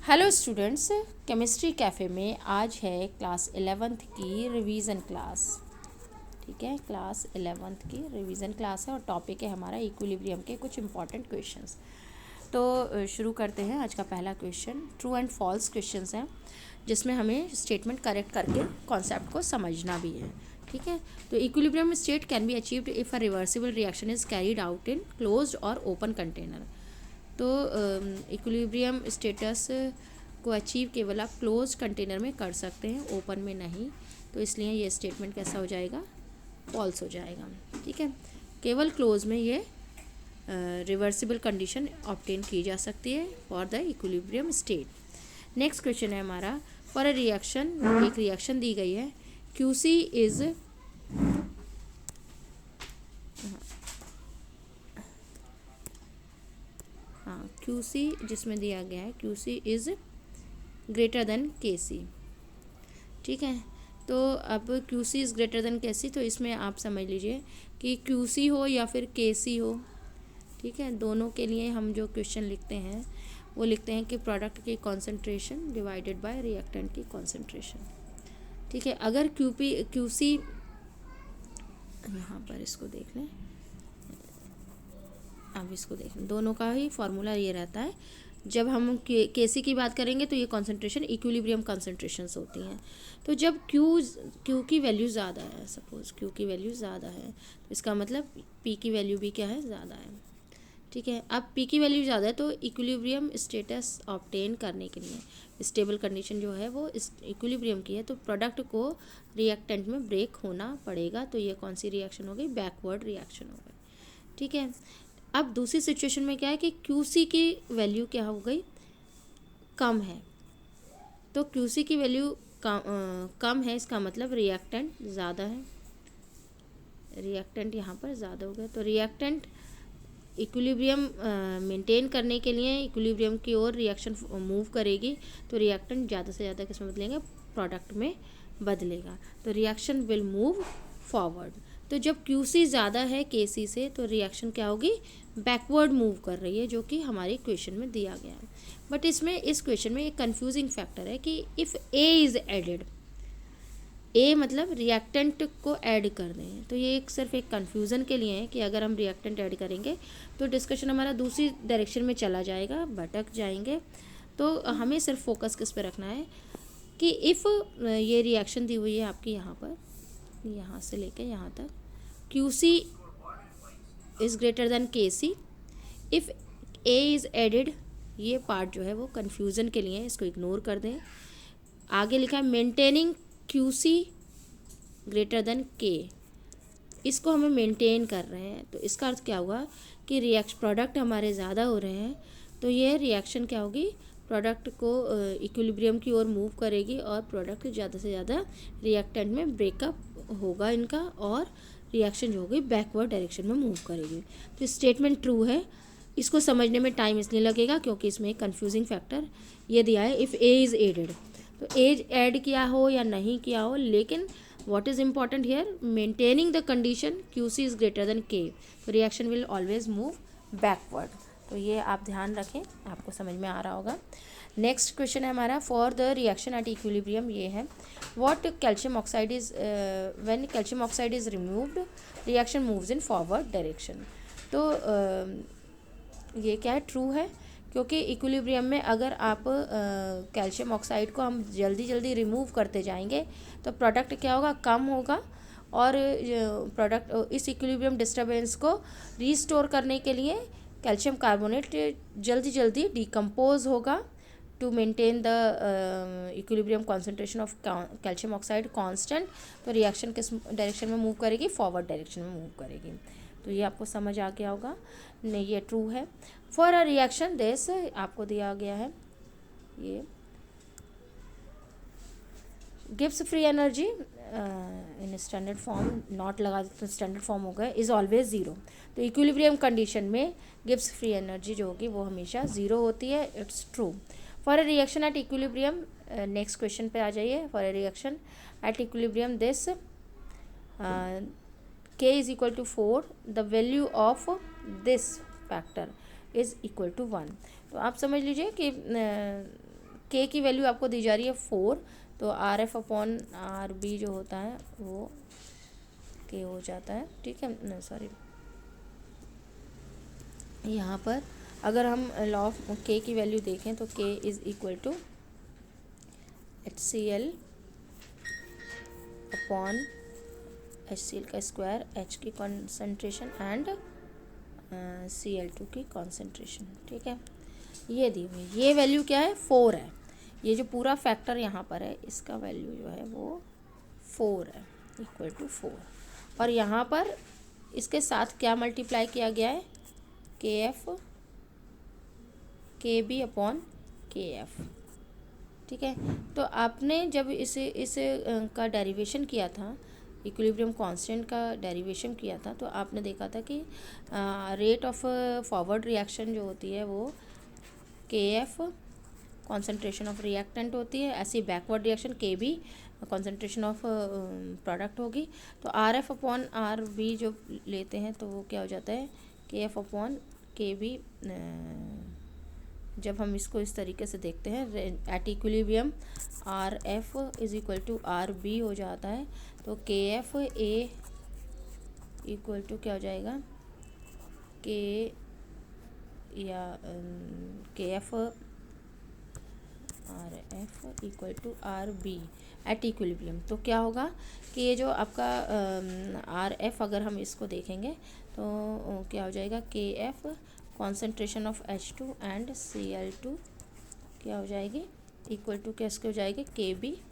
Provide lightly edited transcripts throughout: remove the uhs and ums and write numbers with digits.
Hello students, chemistry cafe में आज है क्लास 11th की रिवीजन क्लास। ठीक है, क्लास 11th की रिवीजन क्लास है और टॉपिक है हमारा इक्विलिब्रियम के कुछ इंपॉर्टेंट क्वेश्चंस। तो शुरू करते हैं। आज का पहला question true and false questions हैं, जिसमें हमें स्टेटमेंट करेक्ट करके कॉन्सेप्ट को समझना भी है। ठीक है, तो equilibrium state can be achieved if a reversible reaction is carried out in closed और ओपन कंटेनर। तो इक्विलिब्रियम स्टेटस को अचीव केवल आप क्लोज कंटेनर में कर सकते हैं, ओपन में नहीं। तो इसलिए ये स्टेटमेंट कैसा हो जाएगा, फॉल्स हो जाएगा। ठीक है, केवल क्लोज में ये रिवर्सिबल कंडीशन ऑब्टेन की जा सकती है for the equilibrium state. Next question है हमारा, फॉर अ रिएक्शन, एक रिएक्शन दी गई है, QC इज़ QC जिसमें दिया गया है QC is greater than KC। ठीक है, तो अब QC is greater than KC, तो इसमें आप समझ लीजिए कि QC हो या फिर KC हो। ठीक है, दोनों के लिए हम जो क्वेश्चन लिखते हैं वो लिखते हैं कि प्रोडक्ट की कॉन्सेंट्रेशन डिवाइडेड बाय रिएक्टेंट की कॉन्सेंट्रेशन। ठीक है, अगर QC यहाँ पर इसको देख लें, अब इसको देख लें, दोनों का ही फॉर्मूला ये रहता है। जब हम KC की बात करेंगे तो ये कॉन्सेंट्रेशन इक्विलिब्रियम कॉन्सेंट्रेशंस होती हैं। तो जब Q की वैल्यू ज़्यादा है, सपोज Q की वैल्यू ज़्यादा है, तो इसका मतलब P की वैल्यू भी क्या है, ज़्यादा है। ठीक है, अब P की वैल्यू ज़्यादा है तो इक्विलिब्रियम स्टेटस ऑब्टेन करने के लिए स्टेबल कंडीशन जो है वो इक्विलिब्रियम की है, तो प्रोडक्ट को रिएक्टेंट में ब्रेक होना पड़ेगा। तो ये कौन सी रिएक्शन हो गई, बैकवर्ड रिएक्शन हो गई। ठीक है, अब दूसरी सिचुएशन में क्या है कि QC की वैल्यू क्या हो गई, कम है। तो QC की वैल्यू कम है, इसका मतलब रिएक्टेंट ज़्यादा है। रिएक्टेंट यहाँ पर ज़्यादा हो गया, तो रिएक्टेंट इक्विलिब्रियम मेंटेन करने के लिए इक्विलिब्रियम की ओर रिएक्शन मूव करेगी, तो रिएक्टेंट ज़्यादा से ज़्यादा किस में बदलेंगे, प्रोडक्ट में बदलेगा। तो रिएक्शन विल मूव फॉरवर्ड। तो जब QC ज़्यादा है KC से, तो रिएक्शन क्या होगी, बैकवर्ड मूव कर रही है, जो कि हमारे क्वेश्चन में दिया गया है। बट इस क्वेश्चन में एक कंफ्यूजिंग फैक्टर है कि if A is added, A मतलब रिएक्टेंट को ऐड कर दें, तो ये सिर्फ एक कन्फ्यूज़न के लिए है कि अगर हम रिएक्टेंट ऐड करेंगे तो डिस्कशन हमारा दूसरी डायरेक्शन में चला जाएगा, भटक जाएंगे। तो हमें सिर्फ फोकस किस पे रखना है कि इफ़ ये रिएक्शन दी हुई है आपकी यहाँ पर, यहाँ से लेके यहाँ तक, QC is greater than KC if A is added. ये पार्ट जो है वो कन्फ्यूज़न के लिए है, इसको इग्नोर कर दें। आगे लिखा है maintaining QC greater than K, इसको हमें मेंटेन कर रहे हैं। तो इसका अर्थ क्या हुआ कि प्रोडक्ट हमारे ज़्यादा हो रहे हैं, तो ये रिएक्शन क्या होगी, प्रोडक्ट को इक्विलिब्रियम की ओर मूव करेगी और प्रोडक्ट ज़्यादा से ज़्यादा रिएक्टेंट में ब्रेकअप होगा इनका, और रिएक्शन जो होगी बैकवर्ड डायरेक्शन में मूव करेगी। तो स्टेटमेंट ट्रू है। इसको समझने में टाइम इसलिए लगेगा क्योंकि इसमें एक कन्फ्यूजिंग फैक्टर ये दिया है, इफ़ A इज़ एडेड। तो एज ऐड किया हो या नहीं किया हो, लेकिन what is important here, maintaining the condition QC is greater than K, तो reaction will always move backward। तो ये आप ध्यान रखें, आपको समझ में आ रहा होगा। नेक्स्ट क्वेश्चन है हमारा, for the reaction at equilibrium, ये है what calcium oxide is when calcium oxide is removed reaction moves in forward direction. तो ये क्या है, ट्रू है, क्योंकि इक्विलिब्रियम में अगर आप कैल्शियम ऑक्साइड को हम जल्दी रिमूव करते जाएंगे तो प्रोडक्ट क्या होगा, कम होगा, और प्रोडक्ट इस इक्विलिब्रियम डिस्टर्बेंस को रीस्टोर करने के लिए कैल्शियम कार्बोनेट जल्दी डिकम्पोज होगा to maintain the equilibrium concentration of calcium oxide constant. तो रिएक्शन किस डायरेक्शन में मूव करेगी, फॉरवर्ड डायरेक्शन में मूव करेगी। तो ये आपको समझ आ गया होगा, नहीं ये ट्रू है। फॉर अ रिएक्शन दिस आपको दिया गया है, ये Gibbs free energy in standard form, not लगा तो स्टैंडर्ड फॉर्म हो गया, इज़ ऑलवेज ज़ीरो। तो इक्विलिब्रियम कंडीशन में गिब्स फ्री एनर्जी जो होगी वो हमेशा ज़ीरो होती है, it's true. For a reaction at equilibrium, next question पे आ जाइए। For a reaction at equilibrium this K is equal to 4, the value of this factor is equal to 1। तो आप समझ लीजिए कि के की वैल्यू आपको दी जा रही है 4, तो R F upon R B जो होता है वो के हो जाता है, ठीक है। सॉरी, यहाँ पर अगर हम लॉ ऑफ के की वैल्यू देखें तो K is equal to HCl upon HCl का स्क्वायर, H की कॉन्सेंट्रेशन एंड Cl2 की कॉन्सेंट्रेशन, ठीक है। ये दी हुई, ये वैल्यू क्या है 4 है, ये जो पूरा फैक्टर यहाँ पर है इसका वैल्यू जो है वो 4 है, इक्वल टू 4। और यहाँ पर इसके साथ क्या मल्टीप्लाई किया गया है, के एफ के बी अपॉन के एफ, ठीक है। तो आपने जब इस का डेरिवेशन किया था, इक्विलिब्रियम कांस्टेंट का डेरिवेशन किया था, तो आपने देखा था कि रेट ऑफ फॉरवर्ड रिएक्शन जो होती है वो के एफ कॉन्सेंट्रेशन ऑफ रिएक्टेंट होती है, ऐसी बैकवर्ड रिएक्शन के बी कॉन्सेंट्रेशन ऑफ प्रोडक्ट होगी। तो R F upon R B जो लेते हैं तो वो क्या हो जाता है, के एफ अपॉन के बी। जब हम इसको इस तरीके से देखते हैं, at equilibrium R F is equal to R B हो जाता है, तो के एफ ए इक्वल टू क्या हो जाएगा, के या K F R F equal to R B at equilibrium. तो क्या होगा कि ये जो आपका आर एफ अगर हम इसको देखेंगे तो क्या हो जाएगा, के F concentration of H2 and Cl2 क्या हो जाएगी, इक्वल टू कैसे हो जाएगी, के बी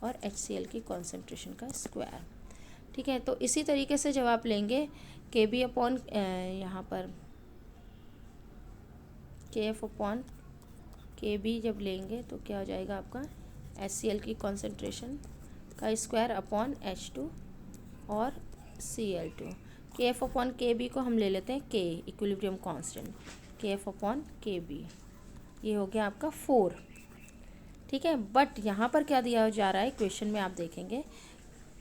और HCl की कॉन्सेंट्रेशन का स्क्वायर, ठीक है। तो इसी तरीके से जब आप लेंगे के बी अपॉन यहाँ पर के एफ अपॉन के बी जब लेंगे तो क्या हो जाएगा आपका, HCl की कॉन्सेंट्रेशन का स्क्वायर अपॉन H2 और Cl2। के एफ अपॉन के बी को हम ले लेते हैं के, इक्विलिब्रियम कांस्टेंट, के एफ अपॉन के बी, ये हो गया आपका 4, ठीक है। बट यहाँ पर क्या दिया जा रहा है क्वेश्चन में, आप देखेंगे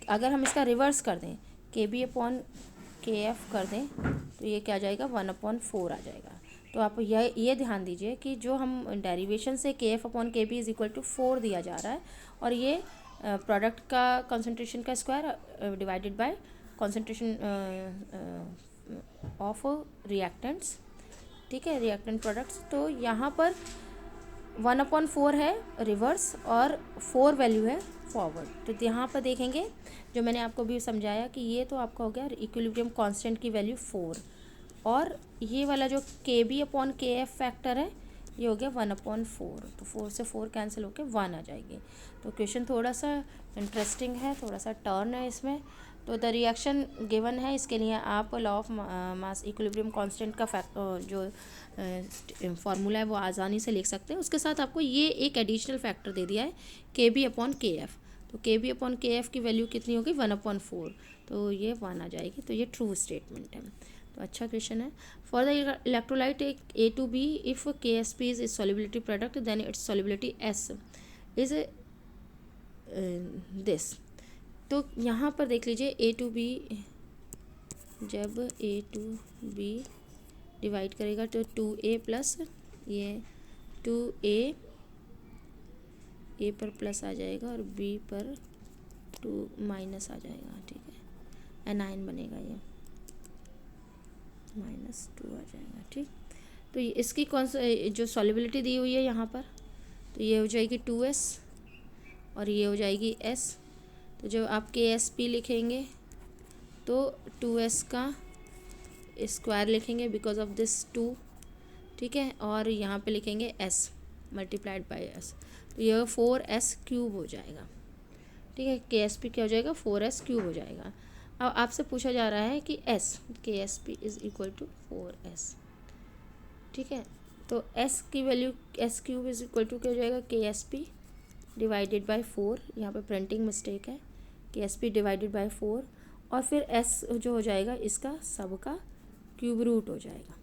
अगर हम इसका रिवर्स कर दें, के बी अपॉन के एफ कर दें तो ये क्या आ जाएगा, 1/4 आ जाएगा। तो आप ये ध्यान दीजिए कि जो हम डेरिवेशन से के एफ अपॉन के बी इज इक्वल टू 4 दिया जा रहा है, और ये प्रोडक्ट का कंसंट्रेशन का square divided by concentration of reactants, ठीक है, रिएक्टेंट प्रोडक्ट्स। तो यहाँ पर 1/4 है रिवर्स और 4 वैल्यू है फॉरवर्ड। तो यहाँ पर देखेंगे जो मैंने आपको भी समझाया कि ये तो आपका हो गया इक्विलिब्रियम कांस्टेंट की वैल्यू 4, और ये वाला जो के बी अपॉन के एफ फैक्टर है ये हो गया 1/4, तो 4 से 4 कैंसिल होकर 1 आ जाएगी। तो क्वेश्चन थोड़ा सा इंटरेस्टिंग है, थोड़ा सा टर्न है इसमें। तो द रिएक्शन गिवन है, इसके लिए आप law of mass equilibrium constant का जो फार्मूला है वो आसानी से लिख सकते हैं। उसके साथ आपको ये एक एडिशनल फैक्टर दे दिया है के बी अपॉन के एफ, तो के बी अपॉन के एफ की वैल्यू कितनी होगी, 1/4, तो ये 1 आ जाएगी। तो ये ट्रू स्टेटमेंट है, तो अच्छा क्वेश्चन है। For the electrolyte A2B, if KSP is solubility product then its solubility S is this. तो यहाँ पर देख लीजिए A2B, जब A2B डिवाइड करेगा तो 2A प्लस ये 2A A पर प्लस आ जाएगा और B पर 2 माइनस आ जाएगा, ठीक है, एनाइन बनेगा, ये -2 आ जाएगा, ठीक। तो इसकी कौन सा जो सॉल्युबिलिटी दी हुई है यहाँ पर, तो ये हो जाएगी 2S और ये हो जाएगी S। तो जब आप KSP लिखेंगे तो 2S का स्क्वायर लिखेंगे बिकॉज ऑफ दिस 2, ठीक है, और यहाँ पे लिखेंगे S मल्टीप्लाइड बाय S, तो यह 4S क्यूब हो जाएगा, ठीक है। KSP क्या हो जाएगा, 4S क्यूब हो जाएगा। अब आपसे पूछा जा रहा है कि S, KSP is equal to 4S, ठीक है। तो S की value S cube is equal to क्या हो जाएगा, KSP डिवाइडेड बाय 4, यहाँ पे प्रिंटिंग मिस्टेक है, KSP डिवाइडेड बाय 4, और फिर S जो हो जाएगा इसका सब का क्यूब रूट हो जाएगा,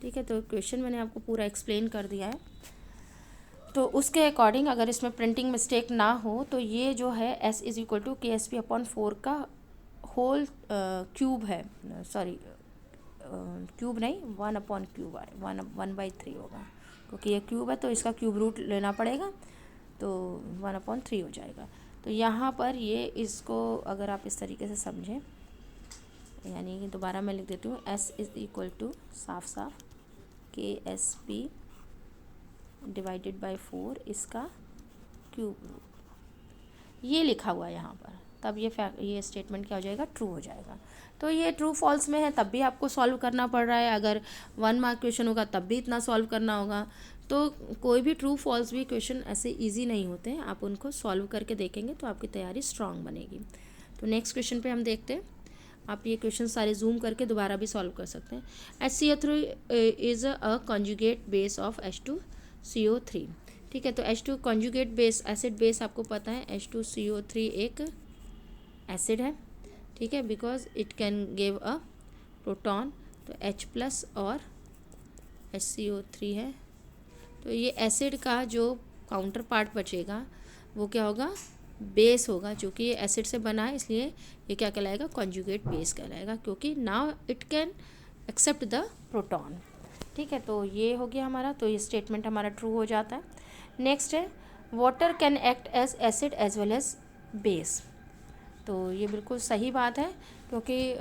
ठीक है। तो क्वेश्चन मैंने आपको पूरा एक्सप्लेन कर दिया है। तो उसके अकॉर्डिंग अगर इसमें प्रिंटिंग मिस्टेक ना हो तो ये जो है S is equal to KSP upon 4 का होल क्यूब है, सॉरी क्यूब नहीं, 1/3 आए, 1/3 होगा, क्योंकि ये क्यूब है तो इसका क्यूब रूट लेना पड़ेगा, तो 1/3 हो जाएगा। तो यहाँ पर ये इसको अगर आप इस तरीके से समझें, यानी कि दोबारा मैं लिख देती हूँ, s इज़ इक्वल टू साफ साफ KSP डिवाइडेड बाय 4 इसका क्यूब रूट, ये लिखा हुआ है यहाँ पर। तब ये स्टेटमेंट क्या हो जाएगा, ट्रू हो जाएगा। तो ये ट्रू फॉल्स में है तब भी आपको सॉल्व करना पड़ रहा है, अगर 1 मार्क क्वेश्चन होगा तब भी इतना सॉल्व करना होगा। तो कोई भी ट्रू फॉल्स भी क्वेश्चन ऐसे इजी नहीं होते हैं, आप उनको सॉल्व करके देखेंगे तो आपकी तैयारी स्ट्रांग बनेगी। तो नेक्स्ट क्वेश्चन पे हम देखते हैं। आप ये क्वेश्चन सारे जूम करके दोबारा भी सॉल्व कर सकते हैं। HCl3 is a conjugate base of H2CO3। ठीक है, तो H2 conjugate base, acid base आपको पता है, H2CO3 एक एसिड है। ठीक है, because it can give a proton, तो H+ और HCO3 है। तो ये एसिड का जो काउंटर पार्ट बचेगा वो क्या होगा, बेस होगा। चूँकि ये एसिड से बना है इसलिए ये क्या कहलाएगा, कॉन्जुगेट बेस कहलाएगा, क्योंकि now it can accept the proton. ठीक है, तो ये हो गया हमारा, तो ये स्टेटमेंट हमारा ट्रू हो जाता है। नेक्स्ट है, water can act as acid as well as base. तो ये बिल्कुल सही बात है, क्योंकि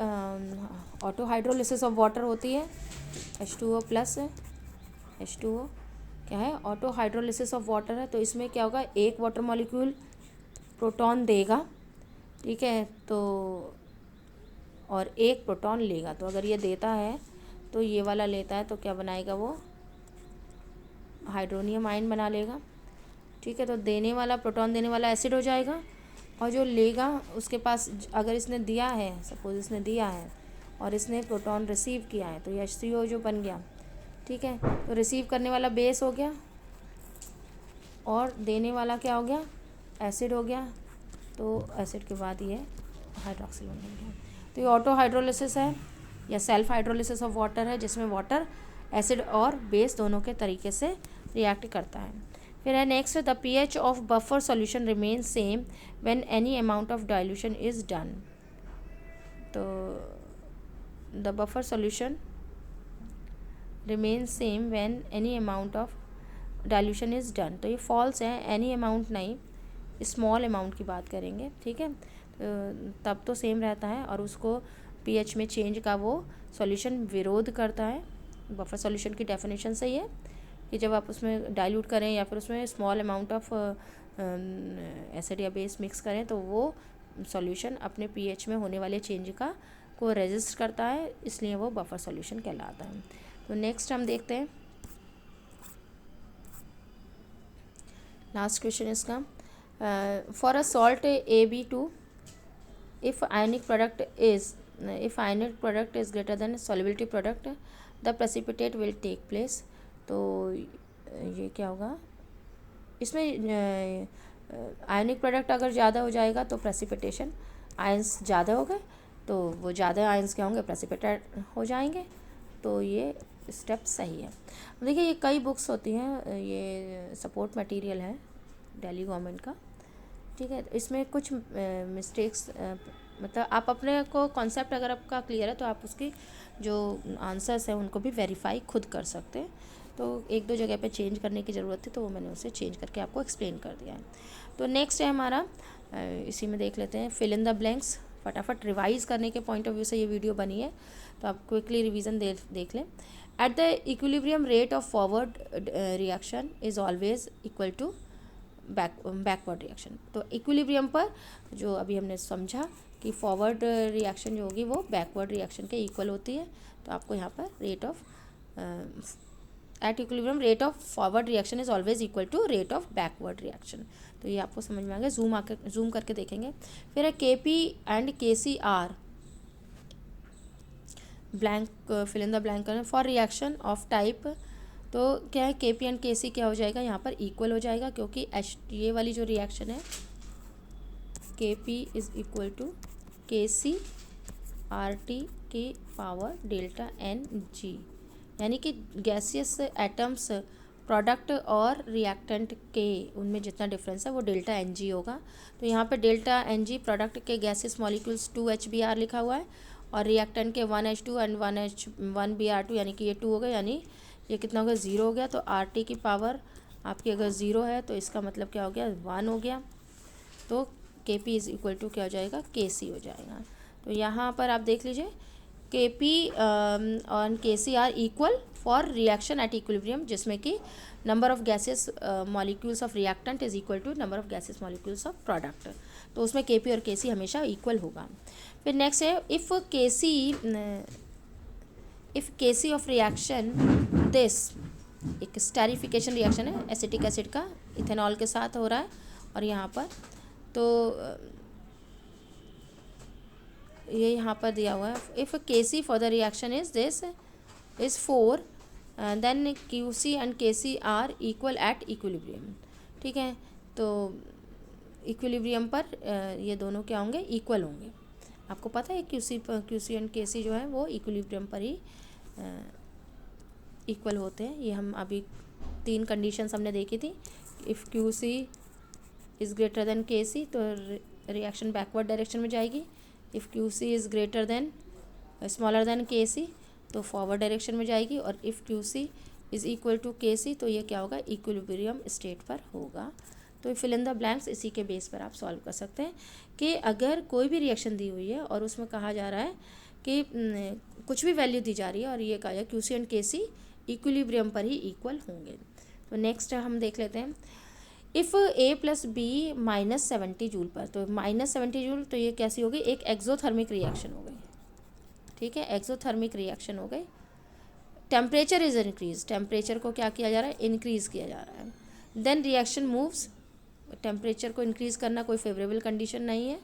ऑटो हाइड्रोलिसिस ऑफ वाटर होती है, H2O+ है, H2O क्या है, ऑटो हाइड्रोलिसिस ऑफ वाटर है। तो इसमें क्या होगा, एक वाटर मॉलिक्यूल प्रोटॉन देगा, ठीक है, तो और एक प्रोटॉन लेगा। तो अगर ये देता है तो ये वाला लेता है, तो क्या बनाएगा, वो हाइड्रोनियम आयन बना लेगा। ठीक है, तो देने वाला, प्रोटॉन देने वाला एसिड हो जाएगा, और जो लेगा उसके पास, अगर इसने दिया है, सपोज इसने दिया है और इसने प्रोटॉन रिसीव किया है, तो ये HCO जो बन गया। ठीक है, तो रिसीव करने वाला बेस हो गया और देने वाला क्या हो गया, एसिड हो गया। तो एसिड के बाद ये हाइड्रोक्सिल बन गया। तो ये ऑटो हाइड्रोलिसिस है या सेल्फ हाइड्रोलिसिस ऑफ वाटर है, जिसमें वाटर एसिड और बेस दोनों के तरीके से रिएक्ट करता है। फिर है next, the pH of buffer solution remain same when any amount of dilution is done. तो the buffer solution remain same when any amount of dilution is done. तो ये फॉल्स है, एनी अमाउंट नहीं, small amount की बात करेंगे। ठीक है, तब तो सेम रहता है, और उसको pH में चेंज का वो सॉल्यूशन विरोध करता है। बफर सॉल्यूशन की डेफिनेशन सही है कि जब आप उसमें डाइल्यूट करें या फिर उसमें स्मॉल अमाउंट ऑफ एसिड या बेस मिक्स करें, तो वो सॉल्यूशन अपने pH में होने वाले चेंज को रेजिस्ट करता है, इसलिए वो बफर सॉल्यूशन कहलाता है। तो नेक्स्ट हम देखते हैं, लास्ट क्वेश्चन इसका, for a salt AB2 if ionic product is greater than solubility product, the precipitate will take place। तो ये क्या होगा, इसमें आयनिक प्रोडक्ट अगर ज़्यादा हो जाएगा तो प्रेसिपिटेशन, आयंस ज़्यादा हो गए तो वो ज़्यादा आयंस क्या होंगे, प्रेसिपिटेट हो जाएंगे। तो ये स्टेप सही है। देखिए, ये कई बुक्स होती हैं, ये सपोर्ट मटेरियल है दिल्ली गवर्नमेंट का। ठीक है, इसमें कुछ मिस्टेक्स, मतलब आप अपने को कॉन्सेप्ट अगर आपका क्लियर है तो आप उसकी जो आंसर्स हैं उनको भी वेरीफाई खुद कर सकते हैं। तो एक दो जगह पे चेंज करने की ज़रूरत थी, तो वो मैंने उसे चेंज करके आपको एक्सप्लेन कर दिया है। तो नेक्स्ट है हमारा, इसी में देख लेते हैं, फिल इन द ब्लैंक्स। फटाफट रिवाइज़ करने के पॉइंट ऑफ व्यू से ये वीडियो बनी है, तो आप क्विकली रिवीजन देख लें। At the equilibrium rate of forward reaction is always equal to backward reaction. तो इक्विलिब्रियम पर जो अभी हमने समझा कि फॉरवर्ड रिएक्शन जो होगी वो बैकवर्ड रिएक्शन के इक्वल होती है। तो आपको यहाँ पर rate of at equilibrium rate of forward reaction is always equal to rate of backward reaction. तो ये आपको समझ में आ गया, जूम करके देखेंगे। फिर है KP and KCR, blank, fill in the blank करें, फॉर रिएक्शन ऑफ टाइप। तो क्या है, KP एंड KC क्या हो जाएगा, यहाँ पर इक्वल हो जाएगा, क्योंकि ये वाली जो रिएक्शन है KP is equal to KC RT की पावर डेल्टा NG, यानी कि गैसियस एटम्स प्रोडक्ट और रिएक्टेंट के उनमें जितना डिफरेंस है वो डेल्टा NG होगा। तो यहाँ पे डेल्टा NG प्रोडक्ट के गैसियस मॉलिक्यूल्स 2HBr लिखा हुआ है, और रिएक्टेंट के 1H2 एंड 1Br2, यानी कि ये 2 हो गए, यानी ये कितना हो गया, 0 हो गया। तो RT की पावर आपकी अगर 0 है तो इसका मतलब क्या हो गया, 1 हो गया। तो Kp इज इक्वल टू क्या हो जाएगा, Kc हो जाएगा। तो यहाँ पर आप देख लीजिए Kp और Kc are equal for reaction at equilibrium, जिसमें कि number of gases molecules of reactant is equal to number of gases molecules of product. तो उसमें Kp और Kc हमेशा इक्वल होगा। फिर नेक्स्ट है if Kc of reaction this, एक स्टेरिफिकेशन रिएक्शन है एसिटिक एसिड का इथेनॉल के साथ हो रहा है, और यहाँ पर तो ये यहाँ पर दिया हुआ है, if Kc for the reaction is this is 4 then Qc and Kc are equal at equilibrium. ठीक है, तो इक्विलिब्रियम पर ये दोनों क्या होंगे, इक्वल होंगे। आपको पता है Qc एंड Kc जो है वो इक्विलिब्रियम पर ही इक्वल होते हैं। ये हम अभी 3 कंडीशंस हमने देखी थी। If Qc is greater than Kc तो रिएक्शन बैकवर्ड डायरेक्शन में जाएगी। If Qc is greater than smaller than Kc तो फॉरवर्ड डायरेक्शन में जाएगी। और if Qc is equal to Kc तो ये क्या होगा, इक्विलिब्रियम स्टेट पर होगा। तो फिल इन द ब्लैंक्स इसी के बेस पर आप सॉल्व कर सकते हैं कि अगर कोई भी रिएक्शन दी हुई है और उसमें कहा जा रहा है कि कुछ भी वैल्यू दी जा रही है और ये कहा जाए Qc एंड Kc इक्विलिब्रियम पर ही इक्वल होंगे। तो नेक्स्ट हम देख लेते हैं, if A plus B -70 joule पर, तो -70 जूल तो ये कैसी हो गई, एक एक्सोथर्मिक रिएक्शन हो गई। ठीक है, एक्सोथर्मिक रिएक्शन हो गई। टेम्परेचर इज इंक्रीज, टेम्परेचर को क्या किया जा रहा है, इंक्रीज़ किया जा रहा है। देन रिएक्शन मूव्स, टेम्परेचर को इंक्रीज़ करना कोई फेवरेबल कंडीशन नहीं है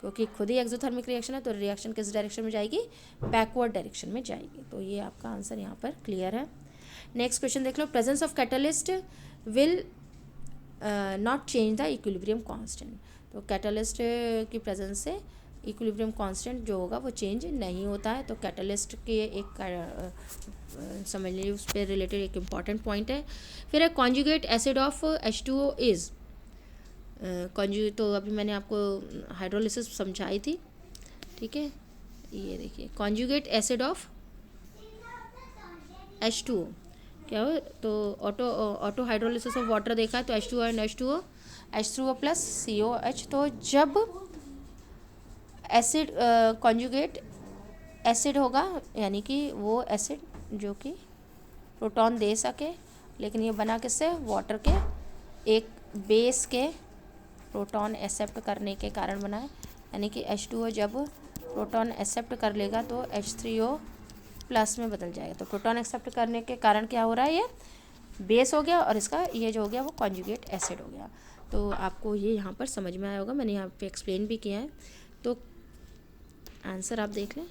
क्योंकि खुद ही एक्सोथर्मिक रिएक्शन है। तो रिएक्शन किस डायरेक्शन में जाएगी, बैकवर्ड डायरेक्शन में जाएगी। तो ये आपका आंसर यहाँ पर क्लियर है। नेक्स्ट क्वेश्चन देख लो, presence of catalyst will not change the equilibrium constant. तो कैटलिस्ट की प्रेजेंस से इक्विलिब्रियम कांस्टेंट जो होगा वो चेंज नहीं होता है। तो कैटलिस्ट के एक समझ लीजिए उस पर रिलेटेड एक इम्पॉर्टेंट पॉइंट है। फिर है conjugate acid of H2O is, conjugate तो अभी मैंने आपको हाइड्रोलिसिस समझाई थी। ठीक है, ये देखिए कॉन्जुगेट एसिड ऑफ H2O क्या हो, तो ऑटो हाइड्रोलिसिस ऑफ वाटर देखा है तो H2O and H2O plus COH। तो जब एसिड कॉन्जुगेट एसिड होगा यानी कि वो एसिड जो कि प्रोटॉन दे सके, लेकिन ये बना किससे, वाटर के एक बेस के प्रोटॉन एक्सेप्ट करने के कारण बना है। यानी कि H2O जब प्रोटॉन एक्सेप्ट कर लेगा तो H3O प्लस में बदल जाएगा। तो प्रोटॉन एक्सेप्ट करने के कारण क्या हो रहा है, ये बेस हो गया और इसका ये जो हो गया वो कॉन्जुगेट एसिड हो गया। तो आपको ये यहाँ पर समझ में आया होगा, मैंने यहाँ पे एक्सप्लेन भी किया है। तो आंसर आप देख लें,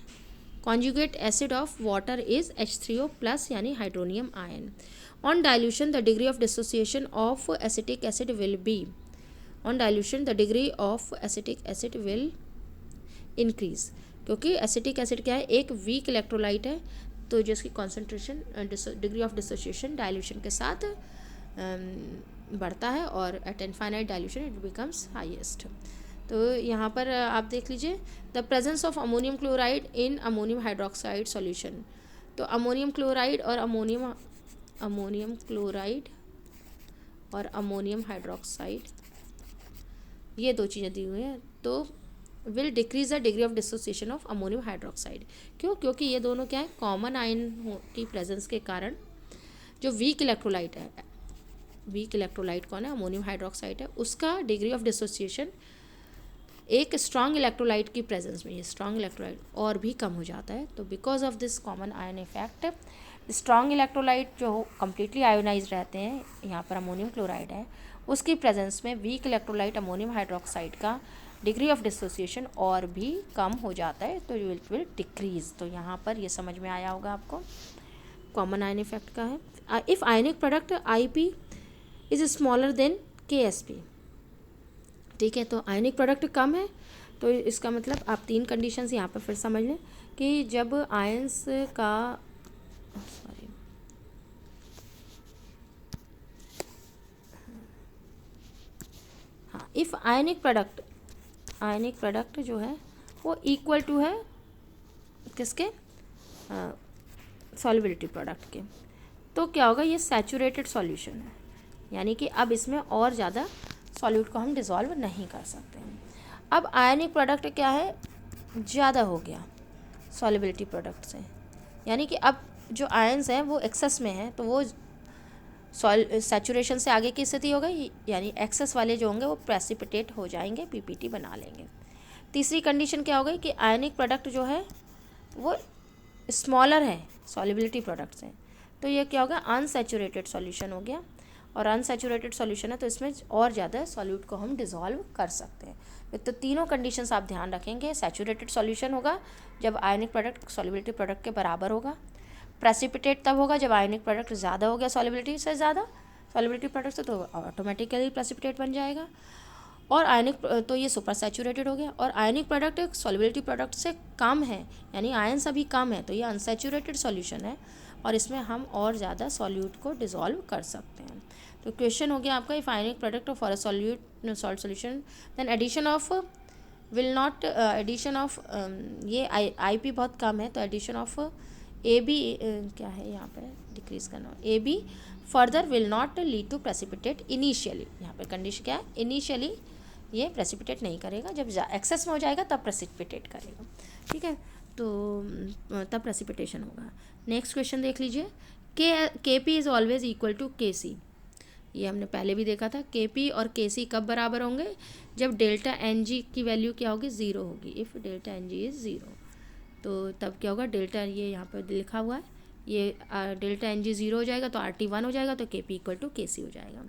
conjugate acid of water is H3O plus यानी hydronium ion. On dilution the degree of dissociation of acetic acid will be, on dilution the degree of acetic acid will increase, क्योंकि acetic acid क्या है, एक weak electrolyte है तो जिसकी concentration degree of dissociation dilution के साथ बढ़ता है और at infinite dilution it becomes highest. तो यहाँ पर आप देख लीजिए the presence of ammonium chloride in ammonium hydroxide solution. तो अमोनियम क्लोराइड और अमोनियम क्लोराइड और अमोनियम हाइड्रोक्साइड ये दो चीज़ें दी हुई हैं। तो will decrease the degree of dissociation of ammonium hydroxide. क्यों, क्योंकि ये दोनों क्या है, कॉमन आयन की प्रेजेंस के कारण जो वीक इलेक्ट्रोलाइट है, वीक इलेक्ट्रोलाइट कौन है, अमोनियम हाइड्रोक्साइड है, उसका डिग्री ऑफ डिसोसिएशन एक स्ट्रॉन्ग इलेक्ट्रोलाइट की प्रेजेंस में, ये स्ट्रॉन्ग इलेक्ट्रोलाइट और भी कम हो जाता है। तो because of this common ion effect strong electrolyte जो कम्प्लीटली आयोनाइज रहते हैं, यहाँ पर अमोनियम क्लोराइड है, उसकी प्रेजेंस में वीक इलेक्ट्रोलाइट अमोनियम हाइड्रोक्साइड का डिग्री ऑफ डिसोसिएशन और भी कम हो जाता है, तो इट विल डिक्रीज। तो यहाँ पर ये समझ में आया होगा आपको, कॉमन आयन इफेक्ट का है। If ionic product IP is smaller than KSP, ठीक है, तो आयनिक प्रोडक्ट कम है तो इसका मतलब आप 3 कंडीशंस यहाँ पर फिर समझ लें कि जब आयंस का इफ़ आयनिक प्रोडक्ट जो है वो इक्वल टू है किसके, सॉल्युबिलिटी प्रोडक्ट के, तो क्या होगा, ये सैचुरेटेड सॉल्यूशन है, यानी कि अब इसमें और ज़्यादा सॉल्यूट को हम डिज़ोल्व नहीं कर सकते हैं। अब आयनिक प्रोडक्ट क्या है, ज़्यादा हो गया सॉल्युबिलिटी प्रोडक्ट से, यानी कि अब जो आयंस हैं वो एक्सेस में हैं, तो वो सैचुरेशन से आगे की स्थिति हो गई, यानी एक्सेस वाले जो होंगे वो प्रेसिपिटेट हो जाएंगे, पीपीटी बना लेंगे। तीसरी कंडीशन क्या हो गई कि आयनिक प्रोडक्ट जो है वो स्मॉलर है सॉल्युबिलिटी प्रोडक्ट से, तो ये क्या होगा, अनसैचुरेटेड सॉल्यूशन हो गया। और अनसैचुरेटेड सॉल्यूशन है तो इसमें और ज़्यादा सॉल्यूट को हम डिज़ोल्व कर सकते हैं। तो तीनों कंडीशंस आप ध्यान रखेंगे। सैचुरेटेड सॉल्यूशन होगा जब आयनिक प्रोडक्ट सॉल्युबिलिटी प्रोडक्ट के बराबर होगा। प्रेसिपिटेट तब होगा जब आयनिक प्रोडक्ट ज़्यादा हो गया सॉल्युबिलिटी से ज़्यादा, सॉल्युबिलिटी प्रोडक्ट से, तो ऑटोमेटिकली प्रेसिपिटेट बन जाएगा। और आयनिक तो ये सुपर सैचुरेटेड हो गया। और आयनिक प्रोडक्ट सॉल्युबिलिटी प्रोडक्ट से कम है, यानी आयंस अभी कम है, तो ये अनसैचुरेटेड सॉल्यूशन है और इसमें हम और ज़्यादा सॉल्यूट को डिज़ोल्व कर सकते हैं। तो क्वेश्चन हो गया आपका, if ionic product for a solute salt solution then addition of will not addition of, ये आई पी बहुत कम है, तो एडिशन ऑफ ए बी क्या है यहाँ पे डिक्रीज करना, A B further will not lead to precipitate initially. यहाँ पे कंडीशन क्या है, इनिशियली ये प्रेसिपिटेट नहीं करेगा, जब एक्सेस में हो जाएगा तब प्रेसिपिटेट करेगा। ठीक है, तो तब प्रेसिपिटेशन होगा। नेक्स्ट क्वेश्चन देख लीजिए, K P is always equal to K C. ये हमने पहले भी देखा था, के पी और के सी कब बराबर होंगे, जब डेल्टा एन जी की वैल्यू क्या होगी, ज़ीरो होगी। If delta N G is zero, तो तब क्या होगा, डेल्टा, ये यहाँ पर लिखा हुआ है, ये डेल्टा एन जी ज़ीरो हो जाएगा तो आर टी वन हो जाएगा, तो के पी इक्वल टू के सी हो जाएगा।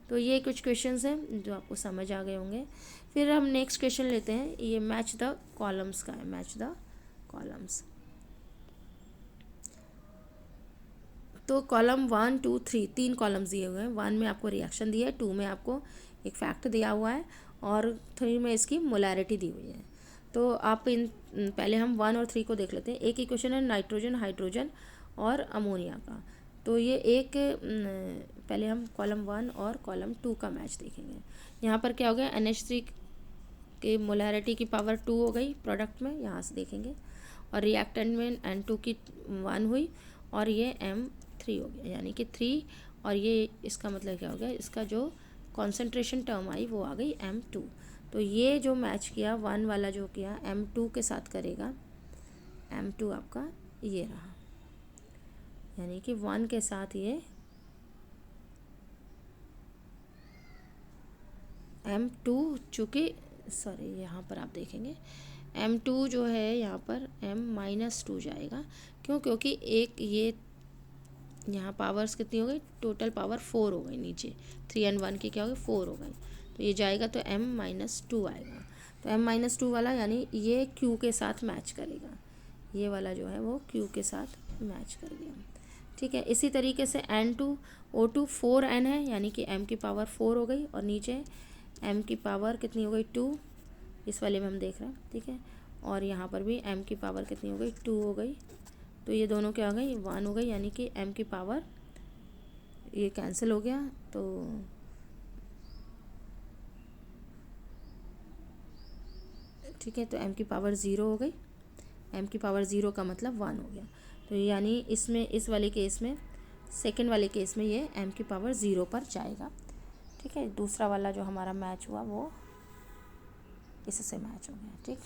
तो ये कुछ क्वेश्चंस हैं जो आपको समझ आ गए होंगे। फिर हम नेक्स्ट क्वेश्चन लेते हैं, ये मैच द कॉलम्स का है, मैच द कॉलम्स। तो कॉलम 1 2 3 तीन कॉलम्स दिए हुए हैं। 1 में आपको रिएक्शन दिया है, 2 में आपको एक फैक्ट दिया हुआ है और 3 में इसकी मोलैरिटी दी हुई है। तो आप इन पहले हम 1 और 3 को देख लेते हैं। एक ही क्वेश्चन है नाइट्रोजन, हाइड्रोजन और अमोनिया का। तो ये एक पहले हम कॉलम 1 और कॉलम 2 का मैच देखेंगे। यहाँ पर क्या हो गया, NH3 की मोलैरिटी की पावर 2 हो गई प्रोडक्ट में, यहाँ से देखेंगे, और रिएक्टेंट में N2 की 1 हुई और ये M3 हो गया, यानी कि 3, और ये इसका मतलब क्या हो गया, इसका जो कॉन्सेंट्रेशन टर्म आई वो आ गई M2। तो ये जो मैच किया 1 वाला जो किया M2 के साथ करेगा, M2 आपका ये रहा, यानी कि 1 के साथ ये M2, चूँकि सॉरी यहाँ पर आप देखेंगे M2 जो है यहाँ पर M-2 जाएगा। क्यों, क्योंकि एक ये यहाँ पावर्स कितनी हो गई, टोटल पावर 4 हो गई, नीचे 3 and 1 की क्या हो गई, 4 हो गई, तो ये जाएगा तो M-2 आएगा। तो M-2 वाला यानी ये Q के साथ मैच करेगा, ये वाला जो है वो Q के साथ मैच कर गया। ठीक है, इसी तरीके से N2O2 4N है, यानी कि M की पावर 4 हो गई, और नीचे M की पावर कितनी हो गई, 2, इस वाले में हम देख रहे हैं। ठीक है, और यहाँ पर भी M की पावर कितनी हो गई, 2 हो गई, तो ये दोनों क्या हो गई, 1 हो गई, यानी कि M की पावर ये कैंसिल हो गया, तो ठीक है, तो M की पावर 0 हो गई। M की पावर 0 का मतलब 1 हो गया, तो यानी इसमें इस वाले केस में, सेकेंड वाले केस में ये M की पावर 0 पर जाएगा। ठीक है, दूसरा वाला जो हमारा मैच हुआ वो इससे मैच हो गया। ठीक,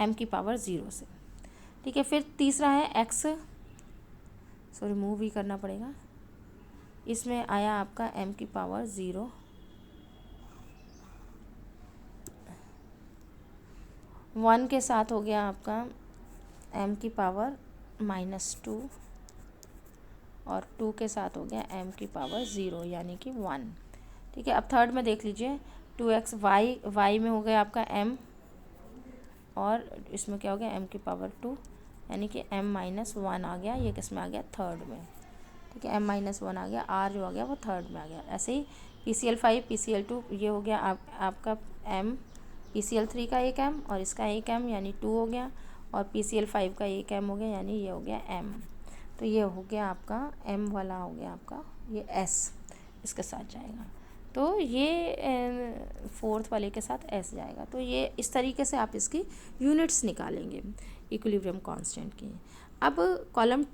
M की पावर 0 से। ठीक है, फिर तीसरा है X, सॉरी मूव ही करना पड़ेगा, इसमें आया आपका M की पावर 0, 1 के साथ हो गया आपका M की पावर -2, और 2 के साथ हो गया M की पावर 0, यानी कि 1। ठीक है, अब थर्ड में देख लीजिए, 2x y में हो गया आपका M, और इसमें क्या हो गया, M की पावर 2, यानी कि M-1 आ गया, ये किस में आ गया, थर्ड में। ठीक है, M-1 आ गया, R जो आ गया वो थर्ड में आ गया। ऐसे ही PCl5 PCl2 ये हो गया आपका M, PCl3 का एक M और इसका एक M, यानी 2 हो गया, और PCl5 का एक M हो गया, यानी ये हो गया M। तो ये हो गया आपका M वाला हो गया आपका ये S, इसके साथ जाएगा, तो ये फोर्थ वाले के साथ S जाएगा। तो ये इस तरीके से आप इसकी यूनिट्स निकालेंगे इक्विलिब्रियम कांस्टेंट की। अब कॉलम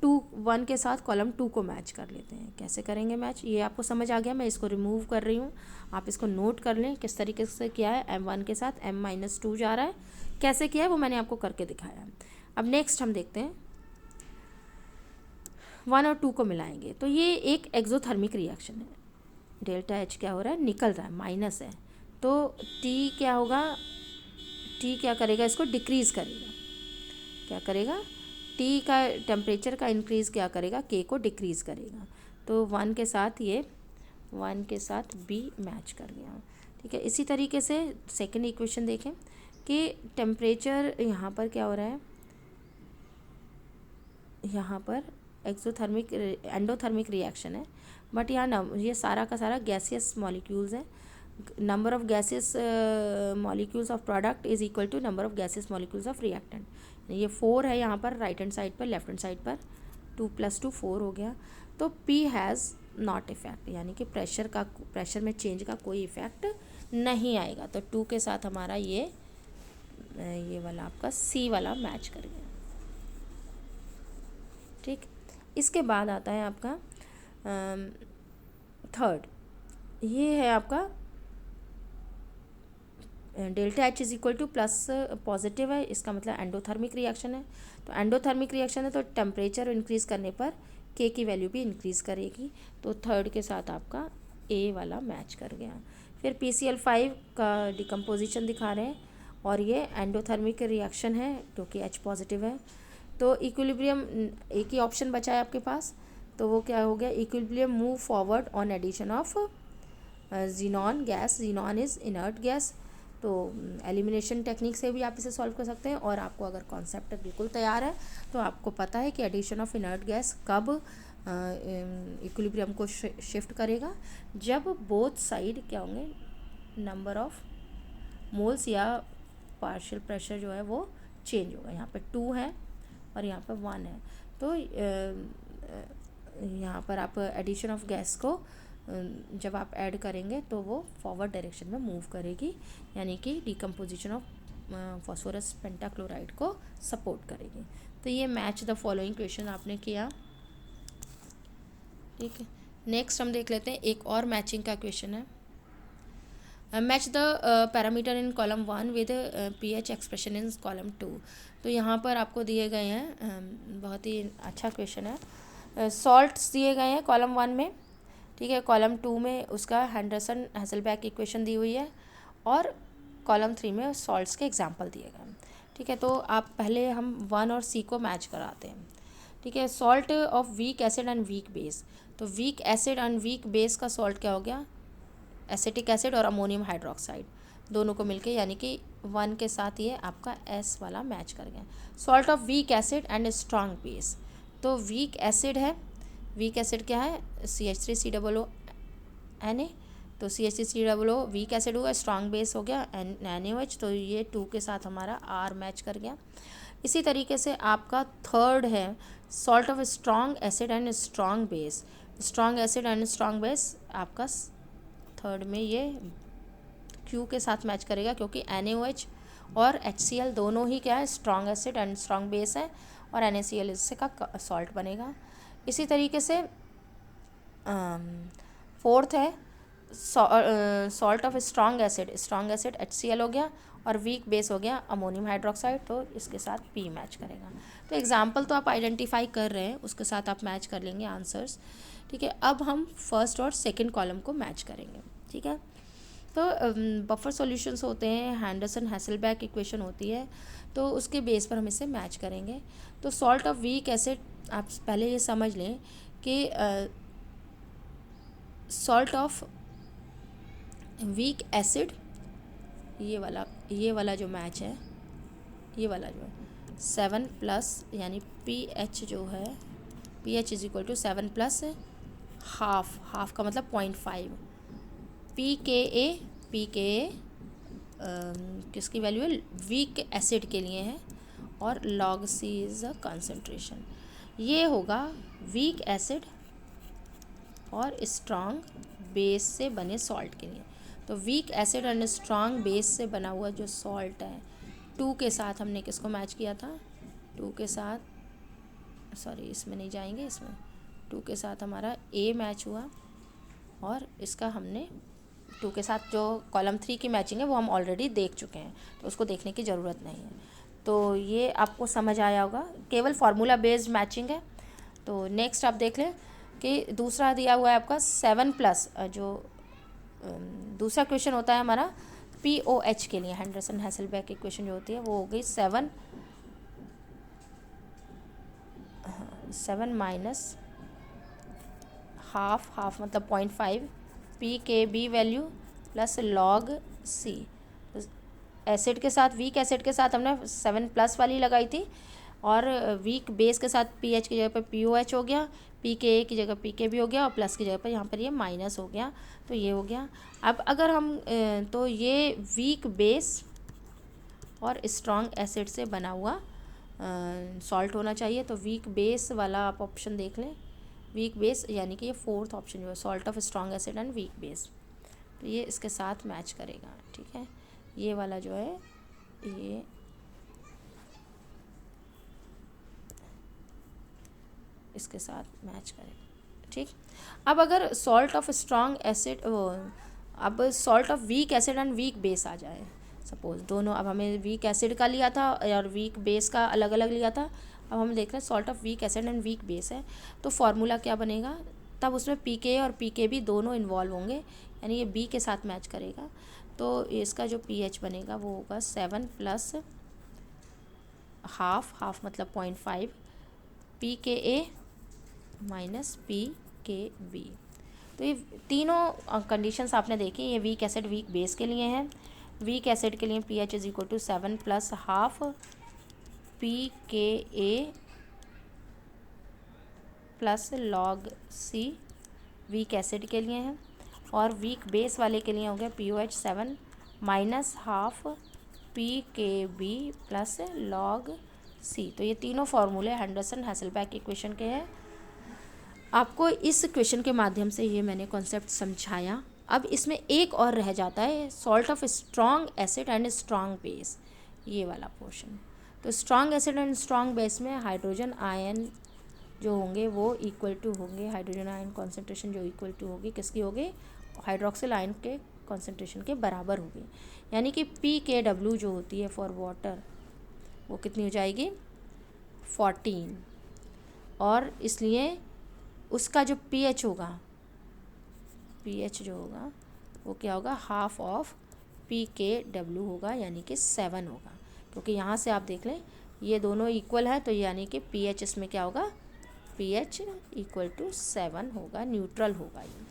1 के साथ कॉलम 2 को मैच कर लेते हैं। कैसे करेंगे मैच, ये आपको समझ आ गया। मैं इसको रिमूव कर रही हूँ, आप इसको नोट कर लें किस तरीके से किया है। M1 के साथ M-2 जा रहा है, कैसे किया है वो मैंने आपको करके दिखाया है। अब नेक्स्ट हम देखते हैं 1 और 2 को मिलाएंगे, तो ये एक एक्सोथर्मिक रिएक्शन है। डेल्टा H क्या हो रहा है, निकल रहा है, माइनस है, तो T क्या होगा, T क्या करेगा, इसको डिक्रीज़ करेगा। क्या करेगा, T का टेम्परेचर का इंक्रीज़ क्या करेगा, K को डिक्रीज़ करेगा। तो 1 के साथ ये 1 के साथ B मैच कर गया। ठीक है, इसी तरीके से सेकंड इक्वेशन देखें कि टेम्परेचर यहाँ पर क्या हो रहा है, यहाँ पर एक्सोथर्मिक एंडोथर्मिक रिएक्शन है, बट यहाँ ये सारा का सारा गैसियस मॉलिक्यूल्स है। Number of gases molecules of product is equal to number of gases molecules of reactant. ये 4 है यहाँ पर राइट हैंड साइड पर, लेफ्ट हैंड साइड पर 2 + 2 4 हो गया। तो P हैज़ नॉट इफेक्ट, यानी कि प्रेशर में चेंज का कोई इफेक्ट नहीं आएगा। तो 2 के साथ हमारा ये वाला आपका C वाला मैच कर गया। ठीक, इसके बाद आता है आपका थर्ड, ये है आपका delta H is equal two plus positive है, इसका मतलब एंडोथर्मिक रिएक्शन है। तो एंडोथर्मिक रिएक्शन है तो टेम्परेचर इंक्रीज़ करने पर K की वैल्यू भी इंक्रीज़ करेगी। तो थर्ड के साथ आपका A वाला मैच कर गया। फिर PCl5 का डिकम्पोजिशन दिखा रहे हैं और ये एंडोथर्मिक रिएक्शन है क्योंकि H पॉजिटिव है। तो इक्विलिब्रियम एक ही ऑप्शन बचा है आपके पास, तो वो क्या हो गया, equilibrium move forward on addition of xenon gas. Xenon is inert gas. तो एलिमिनेशन टेक्निक से भी आप इसे सॉल्व कर सकते हैं। और आपको अगर कॉन्सेप्ट बिल्कुल तैयार है तो आपको पता है कि एडिशन ऑफ इनर्ट गैस कब इक्विलिब्रियम को शिफ्ट करेगा, जब बोथ साइड क्या होंगे, नंबर ऑफ मोल्स या पार्शियल प्रेशर जो है वो चेंज होगा। यहाँ पे 2 है और यहाँ पर 1 है। तो यहाँ पर आप एडिशन ऑफ गैस को जब आप ऐड करेंगे तो वो फॉरवर्ड डायरेक्शन में मूव करेगी, यानी कि डिकम्पोजिशन ऑफ फॉस्फोरस पेंटाक्लोराइड को सपोर्ट करेगी। तो ये मैच द फॉलोइंग क्वेश्चन आपने किया। ठीक है, नेक्स्ट हम देख लेते हैं एक और मैचिंग का क्वेश्चन है। Match the parameter in column 1 with pH expression in column 2। तो यहाँ पर आपको दिए गए हैं, बहुत ही अच्छा क्वेश्चन है। सॉल्ट्स दिए गए हैं कॉलम 1 में, ठीक है, कॉलम 2 में उसका हेंडरसन हैसेलबैक इक्वेशन दी हुई है और कॉलम 3 में सॉल्ट्स के एग्जांपल दिए गए हैं। ठीक है, तो आप पहले हम 1 और C को मैच कराते हैं। ठीक है, salt of weak acid and weak base. तो weak acid and weak base का सॉल्ट क्या हो गया, एसिटिक एसिड और अमोनियम हाइड्रोक्साइड दोनों को मिलके, यानी कि 1 के साथ ये आपका S वाला मैच कर गया। Salt of weak acid and strong base. तो वीक एसिड है, वीक एसिड क्या है, CH3COO Na। तो CH3COO वीक एसिड हुआ, स्ट्रॉन्ग बेस हो गया NaOH। तो ये 2 के साथ हमारा R मैच कर गया। इसी तरीके से आपका थर्ड है salt of strong acid and strong base. Strong acid and strong base आपका थर्ड में ये Q के साथ मैच करेगा, क्योंकि NaOH और HCl दोनों ही क्या है, strong acid and strong base है, और NaCl इससे का सॉल्ट बनेगा। इसी तरीके से फोर्थ है salt of strong acid HCl हो गया और वीक बेस हो गया अमोनियम हाइड्रोक्साइड। तो इसके साथ P मैच करेगा। तो एग्जाम्पल तो आप आइडेंटिफाई कर रहे हैं, उसके साथ आप मैच कर लेंगे आंसर्स। ठीक है, अब हम फर्स्ट और सेकंड कॉलम को मैच करेंगे। ठीक है, तो बफर सॉल्यूशंस होते हैं, हैंडरसन हैसेलबैक इक्वेशन होती है, तो उसके बेस पर हम इसे मैच करेंगे। तो सॉल्ट ऑफ वीक एसिड, आप पहले ये समझ लें कि सॉल्ट ऑफ वीक एसिड, ये वाला जो मैच है, ये वाला जो है 7+ यानी pH जो है, pH is equal to 7+ half का मतलब 0.5। pKa किसकी वैल्यू है, वीक एसिड के लिए है, और log C is a concentration. ये होगा वीक एसिड और स्ट्रॉन्ग बेस से बने सॉल्ट के लिए। तो weak acid and strong base से बना हुआ जो सॉल्ट है, 2 के साथ हमने किसको मैच किया था, 2 के साथ सॉरी इसमें नहीं जाएंगे, इसमें 2 के साथ हमारा ए मैच हुआ और इसका हमने 2 के साथ जो कॉलम 3 की मैचिंग है वो हम ऑलरेडी देख चुके हैं, तो उसको देखने की ज़रूरत नहीं है। तो ये आपको समझ आया होगा, केवल फार्मूला बेस्ड मैचिंग है। तो नेक्स्ट आप देख लें कि दूसरा दिया हुआ है आपका 7+ जो दूसरा क्वेश्चन होता है हमारा POH के लिए, हेंडरसन हैसलबैक इक्वेशन जो होती है वो हो गई 7 माइनस हाफ मतलब 0.5 PKB value plus log C। Acid के साथ, वीक एसिड के साथ हमने 7+ वाली लगाई थी और वीक बेस के साथ pH की जगह पर POH हो गया, PKA की जगह PKB हो गया और प्लस की जगह पर यहाँ पर ये माइनस हो गया, तो ये हो गया। अब अगर हम तो ये वीक बेस और स्ट्रॉन्ग एसिड से बना हुआ सॉल्ट होना चाहिए, तो वीक बेस वाला आप ऑप्शन देख लें, वीक बेस यानी कि ये 4th ऑप्शन जो है salt of strong acid and weak base, तो ये इसके साथ मैच करेगा। ठीक है, ये वाला जो है ये इसके साथ मैच करेगा। ठीक, अब अगर सॉल्ट ऑफ स्ट्रॉन्ग एसिड, अब salt of weak acid and weak base आ जाए, सपोज दोनों, अब हमें वीक एसिड का लिया था और वीक बेस का अलग अलग लिया था, अब हम देख रहे हैं salt of weak acid and weak base है, तो फार्मूला क्या बनेगा, तब उसमें PK और PKB दोनों इन्वॉल्व होंगे, यानी ये B के साथ मैच करेगा, तो इसका जो pH बनेगा वो होगा 7 + हाफ मतलब 0.5 PKA माइनस PKB। तो ये तीनों कंडीशंस आपने देखी, ये वीक एसिड वीक बेस के लिए हैं। वीक एसिड के लिए pH = 7 + half PKA plus log C weak acid के लिए हैं, और वीक बेस वाले के लिए हो गया POH 7 - half PKB plus log C। तो ये तीनों फार्मूले हेंडरसन हैसलबैक इक्वेशन के हैं। आपको इस क्वेश्चन के माध्यम से ये मैंने कॉन्सेप्ट समझाया। अब इसमें एक और रह जाता है, salt of strong acid and strong base, ये वाला पोर्शन। तो strong acid and strong base में हाइड्रोजन आयन जो होंगे वो इक्वल टू होंगे, हाइड्रोजन आयन कॉन्सेंट्रेशन जो इक्वल टू होगी किसकी होगी, हाइड्रोक्सिल आयन के कॉन्सेंट्रेशन के बराबर होगी, यानी कि PKW जो होती है फॉर वाटर वो कितनी हो जाएगी 14, और इसलिए उसका जो pH होगा, pH जो होगा वो क्या होगा, हाफ ऑफ PKW होगा, यानी कि 7 होगा, क्योंकि यहाँ से आप देख लें ये दोनों इक्वल है, तो यानी कि pH इसमें क्या होगा, pH = 7 होगा, न्यूट्रल होगा ये।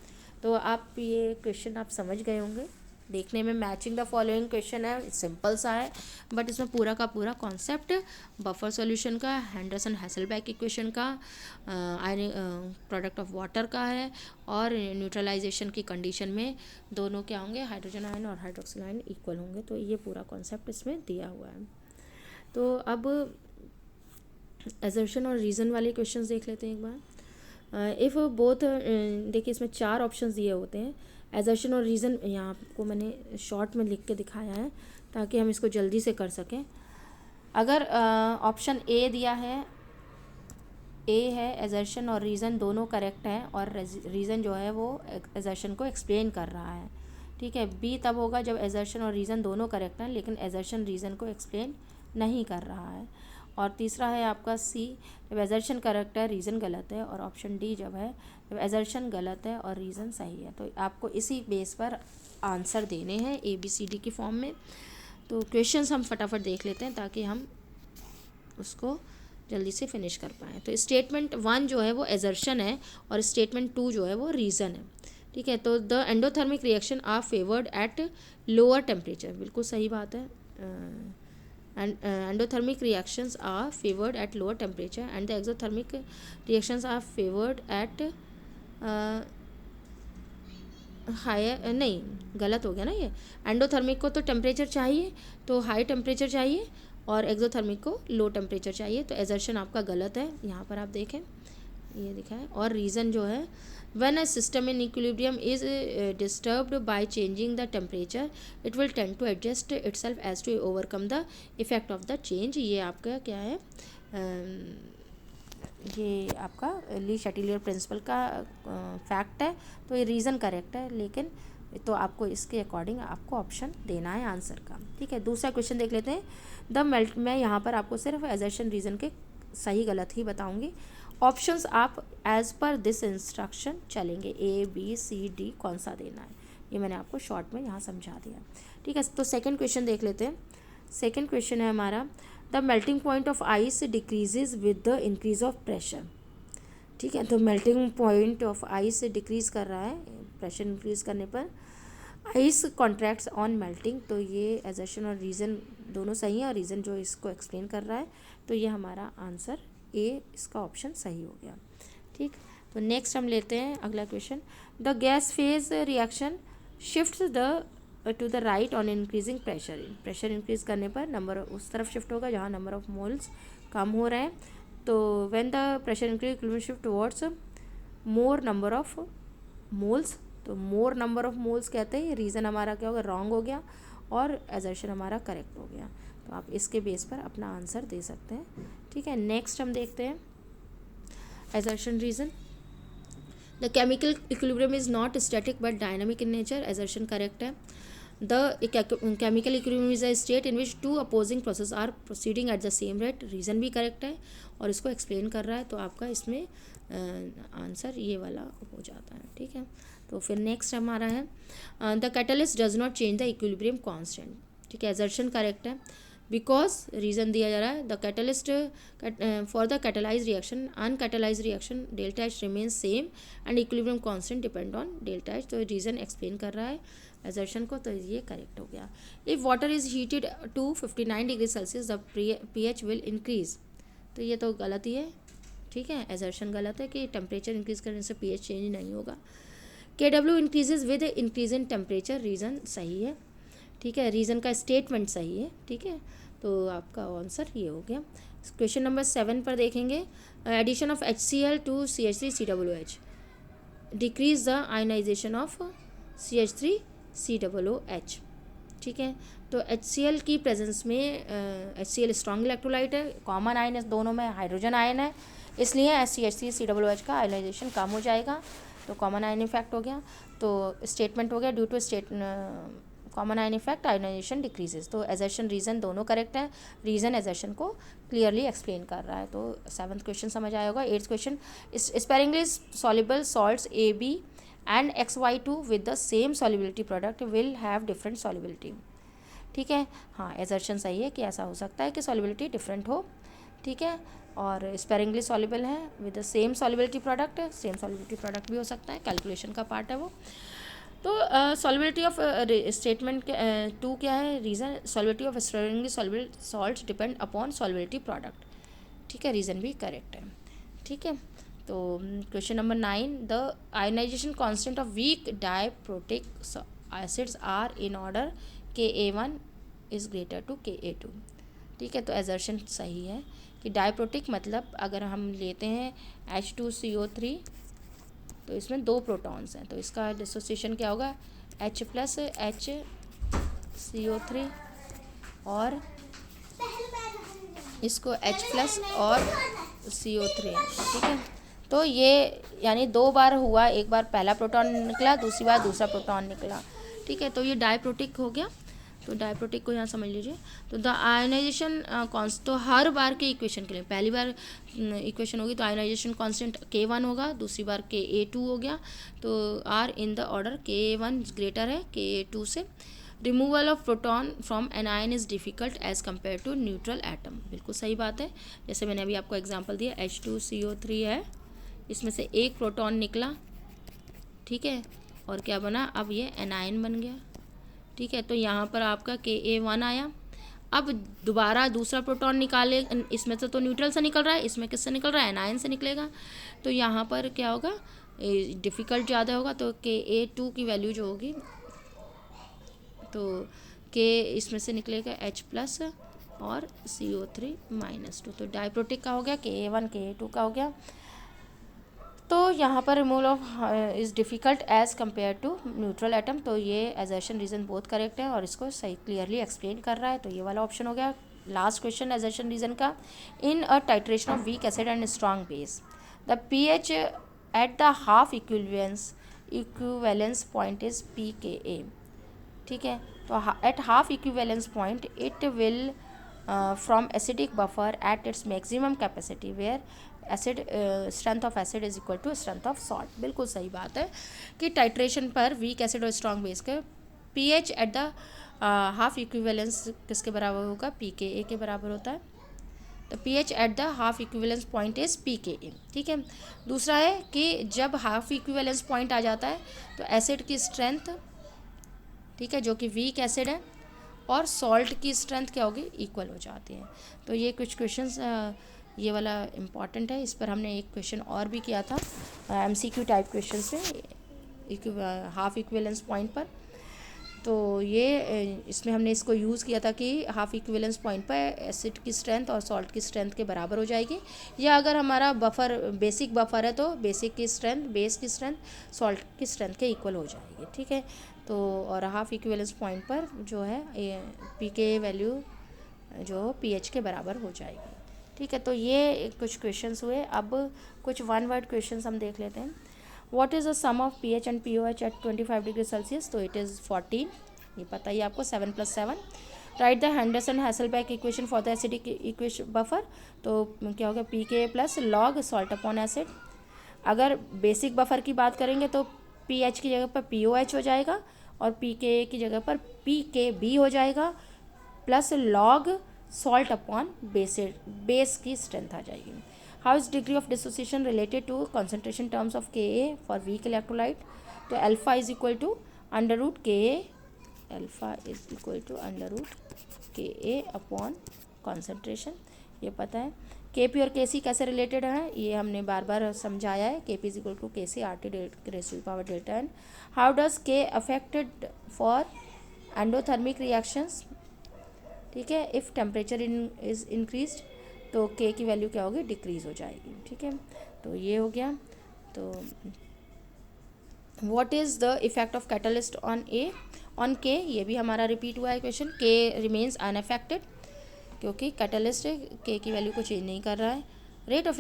तो आप ये क्वेश्चन आप समझ गए होंगे, देखने में मैचिंग द फॉलोइंग क्वेश्चन है, सिंपल सा है, बट इसमें पूरा का पूरा कॉन्सेप्ट बफर सॉल्यूशन का, हेंडरसन हैसलबैक इक्वेशन का, आयन प्रोडक्ट ऑफ वाटर का है, और न्यूट्रलाइजेशन की कंडीशन में दोनों क्या होंगे, हाइड्रोजन आयन और हाइड्रोक्सिल आयन इक्वल होंगे, तो ये पूरा कॉन्सेप्ट इसमें दिया हुआ है। तो अब असर्शन और रीज़न वाले क्वेश्चंस देख लेते हैं एक बार। इफ़ बोथ, देखिए इसमें 4 ऑप्शंस दिए होते हैं, असर्शन और रीज़न यहाँ आपको मैंने शॉर्ट में लिख के दिखाया है ताकि हम इसको जल्दी से कर सकें। अगर ऑप्शन ए दिया है, ए है असर्शन और रीज़न दोनों करेक्ट हैं, और रीज़न जो है वो असर्शन को एक्सप्लेन कर रहा है, ठीक है। बी तब होगा जब असर्शन और रीज़न दोनों करेक्ट हैं लेकिन असर्शन रीज़न को एक्सप्लेन नहीं कर रहा है। और तीसरा है आपका सी, जब असर्शन करेक्ट है रीज़न गलत है, और ऑप्शन डी जब है जब असर्शन गलत है और रीज़न सही है। तो आपको इसी बेस पर आंसर देने हैं ABCD की फॉर्म में। तो क्वेश्चंस हम फटाफट देख लेते हैं ताकि हम उसको जल्दी से फिनिश कर पाएँ। तो स्टेटमेंट 1 जो है वो असर्शन है और स्टेटमेंट 2 जो है वो रीज़न है, ठीक है। तो the endothermic reaction are favoured at lower temperature, बिल्कुल सही बात है। Endothermic reactions are favored at lower temperature and the exothermic reactions are favored at higher, नहीं गलत हो गया ना, ये एंडोथर्मिक को तो टेम्परेचर चाहिए, तो हाई टेम्परेचर चाहिए, और एक्सोथर्मिक को लो टेम्परेचर चाहिए, तो एजर्शन आपका गलत है। यहाँ पर आप देखें ये दिखा है। और रीज़न जो है, when a system in equilibrium is disturbed by changing the temperature it will tend to adjust itself as to overcome the effect of the change। ये आपका क्या है, ये आपका ली शैटिलियर प्रिंसिपल का फैक्ट है, तो ये रीज़न करेक्ट है, लेकिन तो आपको इसके अकॉर्डिंग आपको ऑप्शन देना है आंसर का। ठीक है, दूसरा क्वेश्चन देख लेते हैं। द मेल्ट, मैं यहाँ पर आपको सिर्फ एजर्शन रीज़न के सही गलत ही बताऊँगी। ऑप्शंस आप एज़ पर दिस इंस्ट्रक्शन चलेंगे, ए बी सी डी कौन सा देना है, ये मैंने आपको शॉर्ट में यहाँ समझा दिया। ठीक है, तो सेकंड क्वेश्चन देख लेते हैं। सेकंड क्वेश्चन है हमारा, the melting point of ice decreases with the increase of pressure. ठीक है, तो melting point of ice decrease कर रहा है प्रेशर इंक्रीज करने पर। आइस कॉन्ट्रैक्ट्स ऑन मेल्टिंग, तो ये एजर्शन और रीज़न दोनों सही है, और रीज़न जो इसको एक्सप्लेन कर रहा है, तो ये हमारा आंसर ए, इसका ऑप्शन सही हो गया। ठीक, तो नेक्स्ट हम लेते हैं अगला question. The gas phase reaction shifts the two the right on increasing pressure. Pressure increase करने पर नंबर उस तरफ शिफ्ट होगा जहाँ नंबर ऑफ मोल्स कम हो रहे हैं। तो when the pressure increase will shift towards more number of moles, तो मोर नंबर ऑफ मोल्स कहते हैं, रीज़न हमारा क्या होगा, रॉन्ग हो गया, और एजर्शन हमारा करेक्ट हो गया। तो आप इसके बेस पर अपना आंसर दे सकते हैं। ठीक है, नेक्स्ट हम देखते हैं assertion reason. The chemical equilibrium is not static but dynamic in nature, assertion correct है। The chemical equilibrium is a state in which two opposing process are proceeding at the same rate, reason भी correct है, और इसको explain कर रहा है, तो आपका इसमें आंसर ये वाला हो जाता है। ठीक है, तो फिर नेक्स्ट हमारा है, the catalyst does not change the equilibrium constant. ठीक है, एजर्शन करेक्ट है, बिकॉज रीज़न दिया जा रहा है, the catalyst for the catalyse reaction uncatalyse reaction delta H remains same and equilibrium constant depend on delta H, तो reason explain कर रहा है एजर्शन को, तो ये करेक्ट हो गया। If water is heated to 59 degree Celsius the pH will increase, तो ये तो गलत ही है। ठीक है, एजर्शन गलत है कि टेम्परेचर इंक्रीज करने से pH चेंज नहीं होगा। KW increases with increase in temperature, reason सही है। ठीक है, रीज़न का स्टेटमेंट सही है। ठीक है, तो आपका आंसर ये हो गया। क्वेश्चन नंबर 7 पर देखेंगे, addition of HCl to CH3COOH decrease the ionization of CH3COOH। ठीक है, तो HCl की प्रेजेंस में HCl स्ट्रॉन्ग इलेक्ट्रोलाइट है, कॉमन आयन है, दोनों में हाइड्रोजन आयन है, इसलिए CH3COOH का आयनाइजेशन कम हो जाएगा, तो कॉमन आयन इफेक्ट हो गया। तो स्टेटमेंट हो गया, due to common ion effect ionization decreases, तो एजर्शन रीज़न दोनों करेक्ट है, रीज़न एजर्शन को क्लियरली एक्सप्लेन कर रहा है। तो 7th क्वेश्चन समझ आया होगा। 8th question, sparingly soluble salts AB and XY2 with the same solubility product will have different solubility. ठीक है, हाँ, एजर्शन सही है कि ऐसा हो सकता है कि सॉल्युबिलिटी डिफरेंट हो। ठीक है, और स्पेरिंगली सॉल्युबल है with the same solubility product, same solubility product भी हो सकता है, कैलकुलेशन का पार्ट है वो। तो सॉल्युबिलिटी ऑफ स्टेटमेंट 2 क्या है, reason, solubility of sparingly soluble salts depend upon solubility product. ठीक है, रीज़न भी करेक्ट है। ठीक है, तो question number 9, the ionization constant of weak diprotic acids are in order Ka1 is greater to Ka2। ठीक है, तो एजर्शन सही है कि डाइप्रोटिक मतलब अगर हम लेते हैं H2CO3, तो इसमें 2 प्रोटॉन्स हैं, तो इसका डिसोसिएशन क्या होगा, H प्लस HCO3 और इसको H प्लस और CO3। ठीक है, तो ये यानी 2 बार हुआ, एक बार पहला प्रोटॉन निकला, दूसरी बार दूसरा प्रोटॉन निकला। ठीक है, तो ये डाइप्रोटिक हो गया, तो डाइप्रोटिक को यहाँ समझ लीजिए। तो द आयनाइजेशन कॉन्स्ट, तो हर बार के इक्वेशन के लिए पहली बार इक्वेशन होगी तो आयनाइजेशन कांस्टेंट K1 होगा, दूसरी बार Ka2 हो गया, तो are in the order Ka1 greater है Ka2 से। Removal of proton from an ion is difficult as compare to neutral atom, बिल्कुल सही बात है। जैसे मैंने अभी आपको एग्जांपल दिया, H2CO3 है, इसमें से एक प्रोटॉन निकला, ठीक है, और क्या बना, अब ये एनायन बन गया। ठीक है, तो यहाँ पर आपका Ka1 आया, अब दोबारा दूसरा प्रोटॉन निकाले, इसमें से तो न्यूट्रल से निकल रहा है, इसमें किससे निकल रहा है, एनायन से निकलेगा, तो यहाँ पर क्या होगा, डिफ़िकल्ट ज़्यादा होगा, तो Ka2 की वैल्यू जो होगी, तो K इसमें से निकलेगा H प्लस और CO3 -2, तो डाइप्रोटिक का हो गया, Ka1 Ka2 का हो गया। तो यहाँ पर removal of is difficult as compare to neutral atom, तो ये एजर्शन रीज़न बहुत करेक्ट है और इसको सही क्लियरली एक्सप्लेन कर रहा है, तो ये वाला ऑप्शन हो गया लास्ट क्वेश्चन एजर्शन रीजन का, in a titration of weak acid and strong base the pH at the half equivalence point is pKa। ठीक है, तो at half equivalence point it will from acidic buffer at its maximum capacity where acid strength of acid is equal to strength of salt. बिल्कुल सही बात है कि titration पर weak acid और स्ट्रॉन्ग बेस के pH at the half equivalence किसके बराबर होगा, pKa के बराबर होता है। तो pH at the half equivalence point is pKa। ठीक है, दूसरा है कि जब हाफ इक्विवेलेंस पॉइंट आ जाता है तो एसिड की स्ट्रेंथ, ठीक है, जो कि वीक एसिड है, और सॉल्ट की स्ट्रेंथ क्या होगी, इक्वल हो जाती है। तो ये कुछ क्वेश्चंस ये वाला इम्पॉर्टेंट है, इस पर हमने एक क्वेश्चन और भी किया था MCQ टाइप क्वेश्चन से हाफ इक्विवेलेंस पॉइंट पर। तो ये इसमें हमने इसको यूज़ किया था कि हाफ इक्विवेलेंस पॉइंट पर एसिड की स्ट्रेंथ और सॉल्ट की स्ट्रेंथ के बराबर हो जाएगी, या अगर हमारा बफर बेसिक बफर है तो बेसिक की स्ट्रेंथ बेस की स्ट्रेंथ सॉल्ट की स्ट्रेंथ के इक्वल हो जाएगी। ठीक है, तो और हाफ इक्विवेलेंस पॉइंट पर जो है pKa वैल्यू जो pH के बराबर हो जाएगी। ठीक है, तो ये कुछ क्वेश्चंस हुए। अब कुछ वन वर्ड क्वेश्चंस हम देख लेते हैं। What is the sum of pH and pOH at 25 degree Celsius, तो इट इज़ 14, ये पता ही आपको, 7 + 7। Right the Henderson Hasselbalch equation for the acidic equation buffer, तो क्या होगा, pKa plus log salt upon acid. अगर बेसिक बफर की बात करेंगे तो pH की जगह पर pOH हो जाएगा और pKa की जगह पर pKb हो जाएगा, plus log salt upon base की स्ट्रेंथ आ जाएगी। How is degree of dissociation related to concentration terms of Ka for weak electrolyte, तो alpha is equal to √Ka, alpha is equal to √Ka upon concentration, ये पता है। Kp और Kc कैसे related है, ये हमने बार बार समझाया है। Kp is equal to Kc RT⁻⁴ how does K affected for endothermic reactions, ठीक है, इफ़ टेम्परेचर इज इंक्रीज तो K की वैल्यू क्या होगी, डिक्रीज हो जाएगी। ठीक है, तो ये हो गया। तो what is the effect of catalyst on K, ये भी हमारा रिपीट हुआ है क्वेश्चन। K रिमेन्स अनअफेक्टेड क्योंकि कैटलिस्ट K की वैल्यू को चेंज नहीं कर रहा है, रेट ऑफ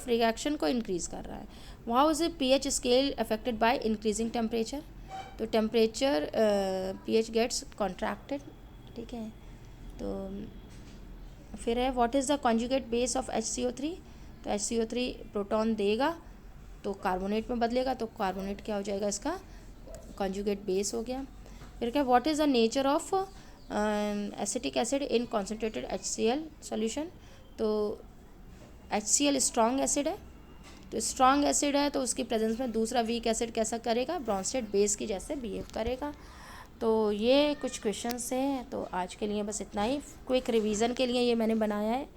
रिएक्शन को इंक्रीज़ कर रहा है। How is pH scale affected by increasing temperature, तो टेम्परेचर pH गेट्स कॉन्ट्रैक्टेड। ठीक है, तो फिर है what is the conjugate base of HCO3, तो HCO3 प्रोटॉन देगा तो कार्बोनेट में बदलेगा, तो कार्बोनेट क्या हो जाएगा, इसका कॉन्जुगेट बेस हो गया। फिर क्या, what is the nature of acetic acid in concentrated HCl solution, तो HCl स्ट्रॉन्ग एसिड है, तो स्ट्रॉन्ग एसिड है तो उसकी प्रेजेंस में दूसरा वीक एसिड कैसा करेगा, ब्रॉन्स्टेड बेस की जैसे बिहेव करेगा। तो ये कुछ क्वेश्चंस हैं। तो आज के लिए बस इतना ही, क्विक रिवीजन के लिए ये मैंने बनाया है,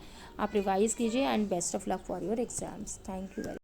आप रिवाइज़ कीजिए and best of luck for your exams. Thank you very